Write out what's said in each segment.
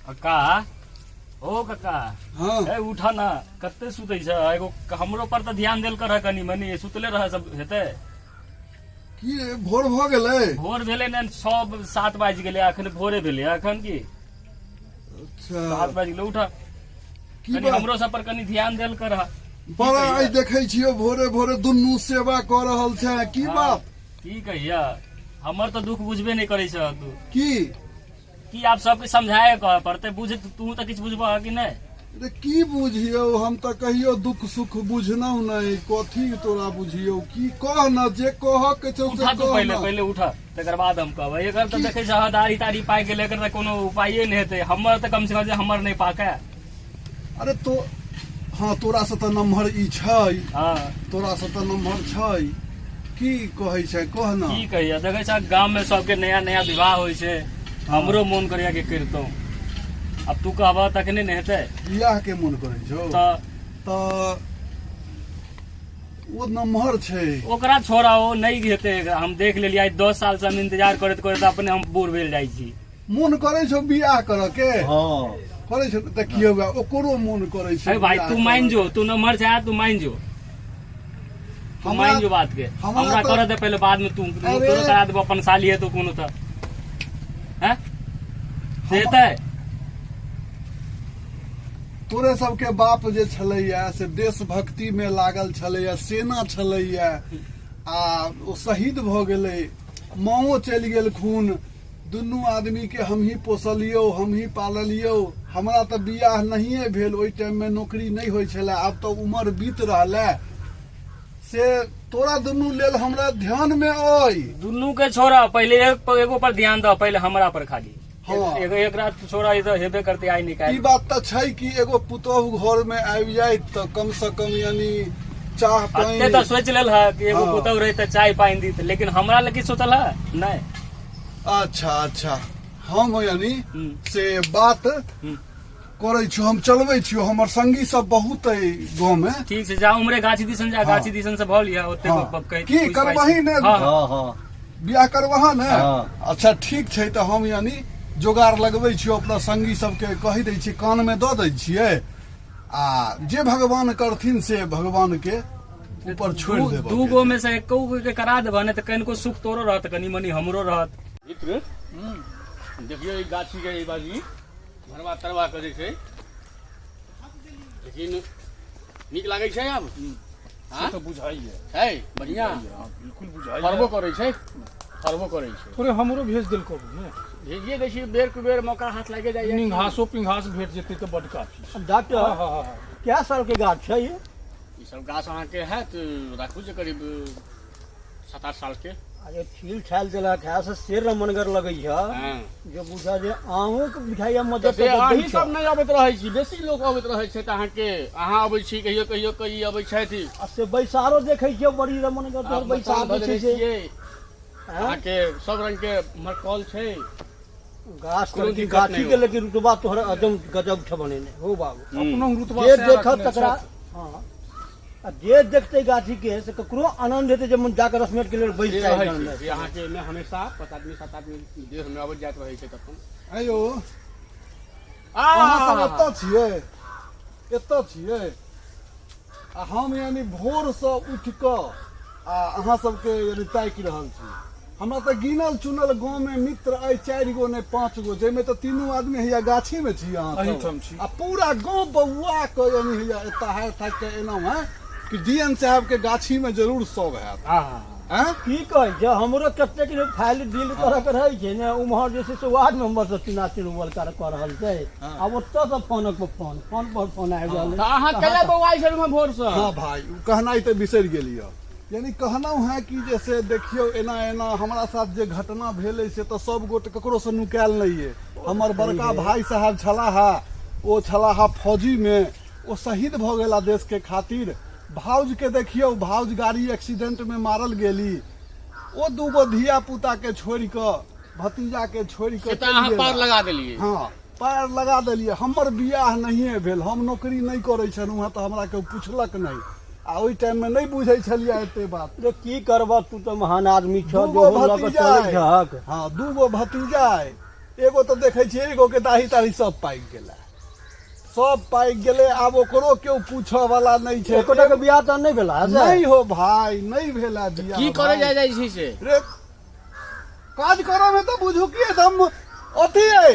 का ओ काका हाँ ए उठा ना कते सुतै छ एगो हमरो पर त ध्यान देल कर कनी मनी सुतले रह सब हेते की रे, भोर भ गेलै। भोर भेले ने सब 7 बाजि गेले अखन भोरे भेले अखन की अच्छा 7 बाजि गेले उठा की कनी बात हमरो सब पर कनी ध्यान देल कर बड़ा आई देखै छियो भोरे भोरे दुनू सेवा क रहल छै की बात की कहिया हमर तो दुख बुझबे नहीं करे छ तू की आप सबके समझाए कह पड़ते बुझ तू तो किछ बुझबा कि नहीं रे की बुझियो हम त कहियो दुख सुख बुझनौ नहीं कथी तोरा बुझियो की कह न जे कह के छौ से उठा तू कह पहले न। पहले उठा तकर बाद हम कहबै एकर त देखे छ दाढ़ी ताड़ी पाइ गेले एकर त कोनो उपाये नहीं हेते हमर त कम से कम जे हमर नहीं पाके अरे तो हाँ तोरा से त नम्हर ई छै हां तोरा से त नम्हर छै की कहै छै कह न। की कहिया देखे छ गांव में सबके नया नया विवाह होय छै हमरो मन करिया के करतौ अब तू कहबा तखने नहीं हेते बियाह के मन करै छौ त वो नम्हर छै ओकरा छोड़ा ओ नहीं हेते हम देख लेलिए 10 साल से हम इंतजार करत करत अपने हम बूढ़ भेल जाइ छी मन करै छौ बियाह कर के हाँ करै छौ देखियो ओकरो मन करै छै अरे भाई बियाह तू करऽ। मान जो तू नंबर से आ तू मान जो तू मान जो बात के हमरा कर दे पहले बाद में तू अरे- तोरो करा दे अपन साली है तो कोनो था हैं देता है तोरे सबके बाप जे छलैया से देशभक्ति में लागल छलैया सेना छलैया आ ओ शहीद भ गेलै माओ चलि गेल खून दुनू आदमी के हम ही पोसलियो हम ही पाललियो हमरा त बियाह नहिए भेल ओइ टाइम में नौकरी नहीं होय छले आब तो उम्र बीत रहले से तोरा दुनू लेल हमरा ध्यान में ओइ दुनू के छोड़ा पहले एगो पर ध्यान दो पहले हमरा पर खाली हाँ। एक रात छोड़ा इधर हेबे करते आई ई निकाल बात त छै कि एगो पुतोह घर में आबि जाए त कम से कम यानी चाह अते पानी तो सोच लेल है कि एगो हाँ। पुतौ रही तो चाय पानी दी लेकिन हमरा लगी सोचल है नहीं अच्छा अच्छा हम यानी हम्म। से बात हम्म। करे छियो हम चलबै छियो हमर संगी सब बहुत है गांव में ठीक से जा उमरे गाछी दिसन जा हाँ। गाछी दिसन से भौ लिया ओते हाँ। कह की करबही ने? हाँ हाँ हाँ बियाह करबहा ने हाँ। अच्छा ठीक छै त हम यानी जोगाड़ लगबै छियो अपना संगी सबके कहि दै छी कान में द दै छियै आ जे भगवान करथिन से भगवान के ऊपर छोड़ देब दू गो में से एको गो के करा देबा ने त कनिको सुख तोरो रहत कनी मनी हमरो रहत मित्र देखियो ई गाछी के ई बाजी भरवा तरवा करे छै लेकिन नीक लागै छै अब हां तो बुझाइए है बढ़िया बिल्कुल बुझाइए फरबो करे छै फरबो करे छै थोड़े हमरो भेज दिल को ने भेजिए दै छी बेर के बेर मौका हाथ लागे जाइए निघासो पिंघास भेट जेते तो बड काफी डॉक्टर हाँ हाँ हाँ क्या साल के गाछ है ये ई सब गाछ अहाँ के है तो राखू जे करीब 7-8 साल के अरे छील छाल देला खास शेर मनगर लगै है हां जो बुझा जे आहू के बुझाइया मदद से अहीं दै सब छै नहीं अबैत रहै छी बेसी लोग अबैत रहै छै त अहाँ के अहाँ अबै छी कहियो कहियो कई अबै छथि आ से बैसारो देखै छियै बड़ी रमनगर तोहर बैसार जे छै से अहाँ हैं? के सब रंग के मरकल छै गाछ कोनो तर की दिक्कत गाछी नहीं के हो। लेकिन रुतबा तोहर अदम गजब छ बनेने हो बाबू अपनो रुतबा जे से देखत रखने तकरा छथि। हां आ जे देखते गाछी के से ककरो आनंद हेते जे मन जाकर 10 मिनट के लेल बैस जाए रहै गाँव छै में। अहाँ के में हमेशा 5 आदमी 7 आदमी देह में अबैत जाइत रहै छै तखन आयो अहाँ सब एतऽ छियै एतऽ छियै आ हम यानी भोर से उठ कऽ आ अहाँ सबके यानी ताकि रहल छी हमरा तऽ गिनल चुनल गांव में मित्र अइ 4 गो ने 5 गो जैमे तऽ तीनू आदमी हैया गाछी में छी अहाँ सब। अहिठाम छी। आ पूरा गांव बौआ के यानी हैया एतऽ है थाक के एना है कि डीएन साहब के गाछी में जरूर सब हैत हां हैं की कहे जे हमरो कते के फाइल डील करे के रहै छै ने उम्हर जे छै से वार्ड मेंबर से चुना चुनवल कर रहल छै हाँ। अब ओतऽ से फोन पर फोन आबि रहल त अहाँ कला बौआइ छै में भोर से हाँ भाई उ कहनाइ तऽ बिसरि गेलियै यानी कहना है कि जैसे देखियो एना एना हमरा साथ जे घटना भेलै से तऽ सब गोटे ककरो से नुकायल नहीं है हमर बड़का भाई साहब छलाहा ओ छलाहा फौजी में ओ शहीद भ गेला देश के खातिर भाउज के देखियो भाउज गाड़ी एक्सीडेंट में मारल गेली ओ दूगो धिया पुता के छोड़ कऽ भतीजा के छोड़ से कऽ त अहाँ पार लगा देलिए हाँ पार लगा देलिए हमर बियाह नहिए भेल हम नौकरी नहीं करै छलहुँ तऽ हमरा केओ पुछलक नहीं आ ओहि टाइम में नहीं बुझै छलियै एते बात रे की करबा तू तो महान आदमी छ दूगो जो लग भतीजा चलै है। झक हाँ दूगो भतीजा है एगो तो देखे छियै एगो के दाही ताही सब पाकि गेला, सब पाकि गेले। आब ओकरो केओ पूछऽ वाला नहीं छै। एकोटा के बियाह तो नहीं भेला है से? नहीं हो भाई, नहीं भेला बियाह। की करे भाई। जाइ छै से रे काज करऽ में तो बुझू कि एकदम अथी है,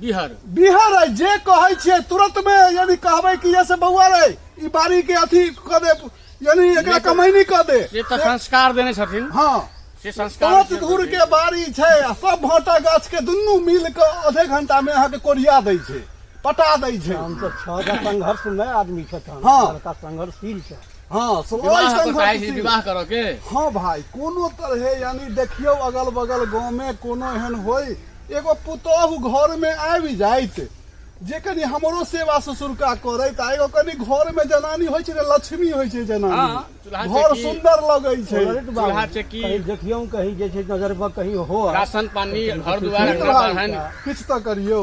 बिहार है। जे कहै छियै तुरंत में, यानी कहबै कि जैसे बउआ रे ई बारी के अथी क दे, यानी एकरा कमैनी क दे। से त संस्कार देने छथिन। हाँ, से संस्कार पाँच धूर के बारी छै आ सब भाटा गाछ के दुनू मिल के आधे घंटा में अहाँ के कोरिया दै छै, पटा दै छै। हम तो 6 संघर्ष में आदमी छथन। हाँ। लड़का संघर्षशील छै। हाँ, विवाह करो के। हाँ भाई, कोनो तरह यानी देखियो अगल बगल गांव में कोनो एहन होय, एगो पुतोहु घर में आबि जाइत जे कनी हमरो सेवा ससुरका करैत, आ एगो कनी घर में जनानी होइ छै रे, लक्ष्मी होइ छै जनानी, घर सुंदर लगै छै। चूल्हा चक्की कहीं देखियो, कहीं जे छै नजर पर कहीं हो, राशन पानी घर दुआर किछ तो करियो।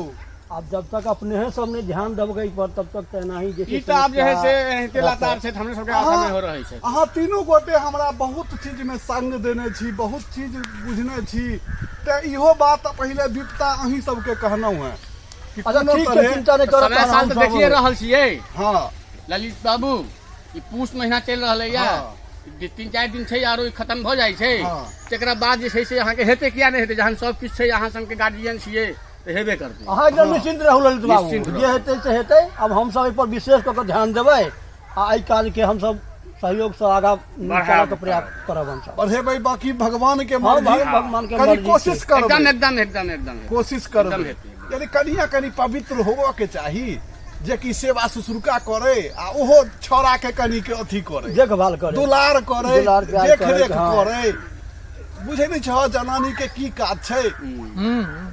अब जब तक अपने है सबने ध्यान देबै पर, तब तक तेना ही जे ई त आब जे है से एहते लातार छै, हमरे सबके आशा में हो रहै छै। अहाँ तीनों गोटे हमरा बहुत चीज में संग देने छी, बहुत चीज बुझने छी, ते इहो बात पहिले विपता अहीं सबके कहनौ है। अच्छा ठीक छै, चिंता नहीं करो। समय साल त देखिए रहल छियै। हाँ ललित बाबू, ई पूस महीना चलि रहलै या, 3-4 दिन छै आरो खत्म भ जाइ छै। हाँ। तकरा बाद जे छै से अहाँ के हेते किया नहीं हेते, जहन सब किछ छै, अहाँ सब के गार्जियन छियै त हेबे करतै। अहाँ एकदम निश्चिंत रहू ललित बाबू, निश्चिंत रहू। जे हेतै से हेतै। अब हम सब एहि पर विशेष कऽ के ध्यान देबै आ एहि काज के हम सब सहयोग से आगा बढ़ाबे के प्रयास करब। हम सब बढ़ेबै, बाकी भगवान के हाँ, मर्जी, भगवान के कनी मर्जी कोशिश छै। करबै, एकदम कोशिश करबै। एकदम हेतै। यानी कनिया कनी पवित्र होबो के चाही, जे कि सेवा ससुरका करे आ ओहो छोरा के कनी के अथी करे, देखभाल करे, दुलार करे, दुलार प्यार देख करे, रेख हाँ। करे। बुझे नहीं छ जनानी के की काज छै।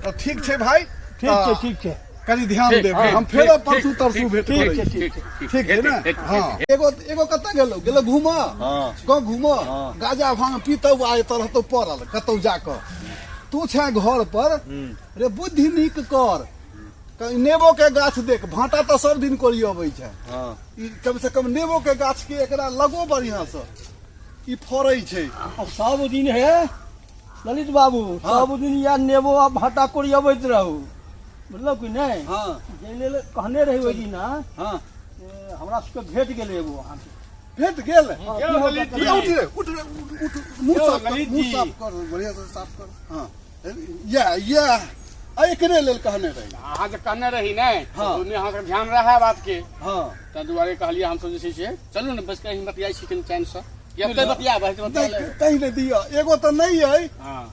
तो ठीक छै भाई, ठीक छै, ठीक छै। कनी ध्यान ठीक, देबै। ठीक, हम फेर ठीक, परसू तरसू ठीक, भेट ठीक करै छै, छी। ठीक ठीक है ना? हाँ, एगो कतऽ गेलो घूमऽ, गाँव घूमऽ, गाजा भांग पीतौ आ एतऽ रहतौ पड़ल कतौ जाकऽ। तू छै घर पर, रे बुद्धि नीक कर, नेबो के गाछ देख, भाटा तो सब दिन कोरियबै छै। ई कम से कम नेबो के गाछ के एकरा लगो बढ़िया से, ई फरै छै। अब सब दिन है ललित बाबू, सब दिन या नेबो आ भाटा कोरियबैत रहू, मतलब कि नहीं? हाँ जे लेल कहने रही ओहि दिन ना, हाँ, हमरा सबके भेट गेलै एगो अहाँ के। भेट गेल। ललित जी। उठ रे, उठ रे, उठ, मुंह साफ कर, मुंह साफ कर, बढ़िया से साफ कर। हाँ, या एकरे लेल कहने रही। अहाँ जे कहने रही ने, हाँ। दुनिया अहाँ के ध्यान रहे बात के, हाँ, ताहि दुआरे कहलिए हम सब जे छै से चलू ने, बस कहीं बतियाई छी कनी चैन से। या तो बतिया भाई तो बतिया ले। कहीं नहीं दिया, एगो तो नहीं है। हां,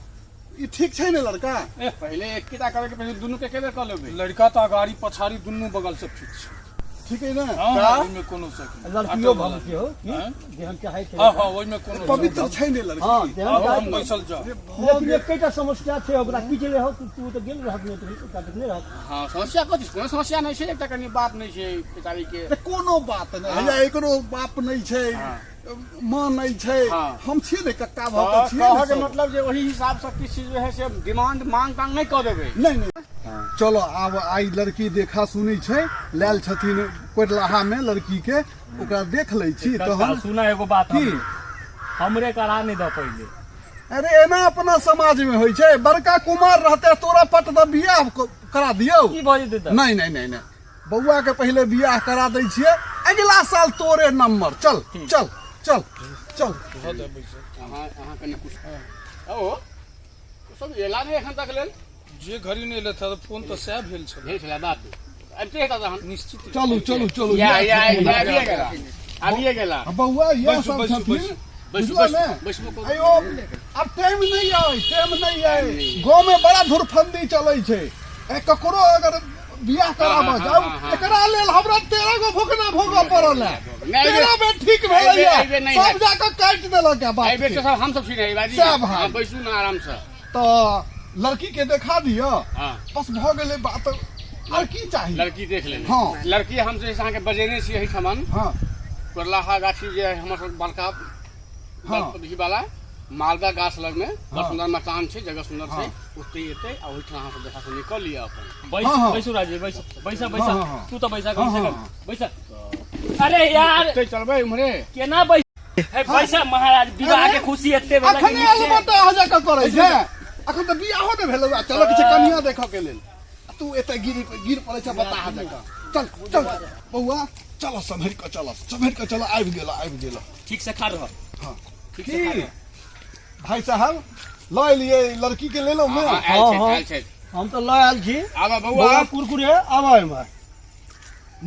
ई ठीक छै ने लड़का? पहले एक किता करे के पहले दुनू के केबे क लेबे। लड़का तो अगाड़ी पछाड़ी दुनू बगल से फिट छै। ठीक है ना? हाँ, ओहिमे कोनो शक नहीं। लड़कियों भल के हो कि हाँ? जेहन चाहे छै। हाँ हाँ, ओहिमे कोनो पवित्र छै ने लड़की? हाँ, जेहन अब चाहे हम बैसल जाओ। लेकिन एकटा समस्या छै, ओकरा की चले हो, तू तो गेल रहत नहीं, तो ओकरा देखने रहत। हां, समस्या कथि छै? कोनो समस्या नहीं छै, एकटा कनी बात नहीं छै बेचारी के। रे कोनो बात नहीं है, या एकरो बाप नहीं छै, माँ नहीं छै, हाँ। हम छियै ने कक्का भऽ के छियै कहे ने के सब। मतलब जे वही हिसाब से किछ चीज जो है से डिमांड मांग तांग नहीं कर देबे। नहीं चलो आब आई लड़की देखा सुनी छै, लेल छथिन कोटलाहा में लड़की के, ओकरा देख लै छी तो हम। सुना एगो बात की? हमरे करा नहीं दो पहले। अरे एना अपना समाज में होइ छै, बड़का कुमार रहते तोरा पट द बियाह करा दियौ। की बजे देता? नहीं नहीं नहीं नहीं, बउआ के पहले बियाह करा दै छियै, अगला साल तोरे नंबर। चल चल चल चल। अहाँ कनी कुछ ओ सब एला नहीं एखन तक लेल जे घड़ी नहीं लेता तो फोन तो सह भेल छल। भेल छला बात अबते हेता तहन निश्चित चलू चलू चलू। आबिए गेला। बउआ यह सब बैसू, छथिन, बैसू। बुझलो ने? बैसबो अयो अब टाइम नहीं आए, टाइम नहीं आए। गाँव में बड़ा धुरफंदी चलै छै, ककरो अगर बियाह कराबऽ जाउ, एकरा लेल हमरा 13 गो भोकना भोगऽ पड़ल है। 13 बेर ठीक भेलै, सब जाके काटि देलक है बात आई बेर के। तो सब हम सब छी बाजी। सब भाई। हां, बैसू ना आराम से। तो लड़की के देखा दिया, हां, बस भ गेलै बात। और की चाहिए? लड़की देख लेने। हाँ। लड़की हम से अहाँ के बजेने छी एही ठमन हाँ कोरलाहा गाछी जे हमर सब बड़का हाँ। बड़की वाला मालदा गाछ लग में बड़ हाँ। सुंदर मकान छै, जगह सुंदर छै, हाँ। ओते एते आ ओहि ठाम अहाँ सब देखा से निकल लिया अपन। बैस हाँ, हाँ। बैसू राजे, बैस बैसा हाँ, बैसा। हाँ। तू तो बैसा कम हाँ, से हाँ, कम बैसा। अरे यार ओते चलबे उमरे। केना बैस है? बैसा महाराज, विवाह के खुशी एते भेल अखने अलबत्ता आ जाके करै छै। अखन तऽ बियाहो नहि भेलौ चल के छै कनिया देखऽ के लेल तू एते गिर पड़े छै बता जका चल चल बौआ चल सम्हर के चल आबि गेल ठीक से खा रह हाँ की भाई साहब लऽ लिए लड़की के ले लो मैं हम तो लऽ आयल छी आबा बौआ बौआ कुरकुरे आबा एमे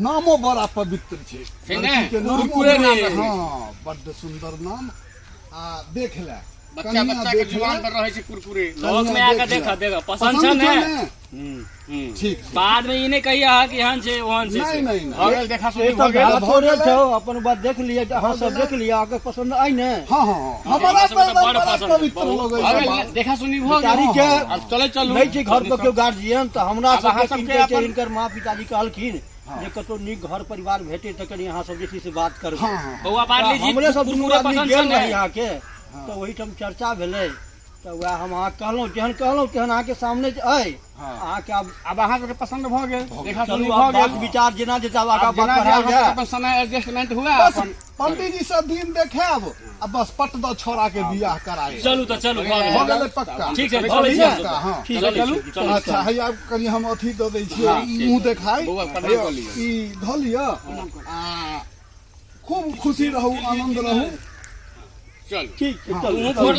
नामो बड़ा पवित्र छै छै ने? लड़की के नामो कुरकुरे नाम बड़ा- रहै हाँ बड्ड सुंदर नाम आ देख ले बच्चा कनिया बच्चा के देख ले। जुबान पर रहै छै कुरकुरे लोग में आके देखा देखा पसंद छ ने ठीक बाद में ई नहीं कहिया कि हन छै ओहन छै नहीं नहीं भऽ नहीं गेल देखा ये सुनी तो भऽ गेल बात हो रहे छो अपन बात देख लिया अहाँ सब देख लिया आके पसंद आई ने हाँ हाँ हमारा सबके तो बड़ बड़ा पसंद है, पवित्र बहुत। लगै भऽ छै गेल बात। देखा सुनी भऽ बेचारी गेल के अब चले चलू नहीं छै घर पर केओ गार्जियन तो हमरा आब अहाँ सबके सबके किनके छै अपन- हिनकर माँ पिताजी कहलखिन जे कतौ नीक घर परिवार भेटे तऽ कनी अहाँ सब जे छै से बात करबै हाँ हाँ बौआ बार लीजिए हमरे सब दुनू कुरकुरे आदमी पसंद गेल छ रही ने यहाँ के तो वही ठाम चर्चा भेलै तो वह हम अहाँ कहलहुँ तेहन अहाँ के सामने अइ अहाँ के अब अहाँ सबके पसंद भऽ गेल देखा सुनी चलू भऽ आब बात गेल विचार जेना जे आगा अब बात जेना जे बढ़ायल अहाँ जाय अपन समय एडजस्टमेंट हुआ बस अपन पंडित जी से दिन देखाब आ बस पट दो छोरा के बियाह कराए चलू तो चलू भऽ हो गेल गेलै पक्का ठीक छै चलू, भऽ चलू, गेल हाँ ठीक चलू, है चलू, चलू अच्छा है आब कनी हम अथी दऽ दै छियै हाँ, ई ठीक। मुंह देखाई बौआ, प्रणाम कऽ लिअ। ई धऽ लिअ आ खूब खुशी रहू आनंद रहू चल ठीक छै मुंह चलू फोड़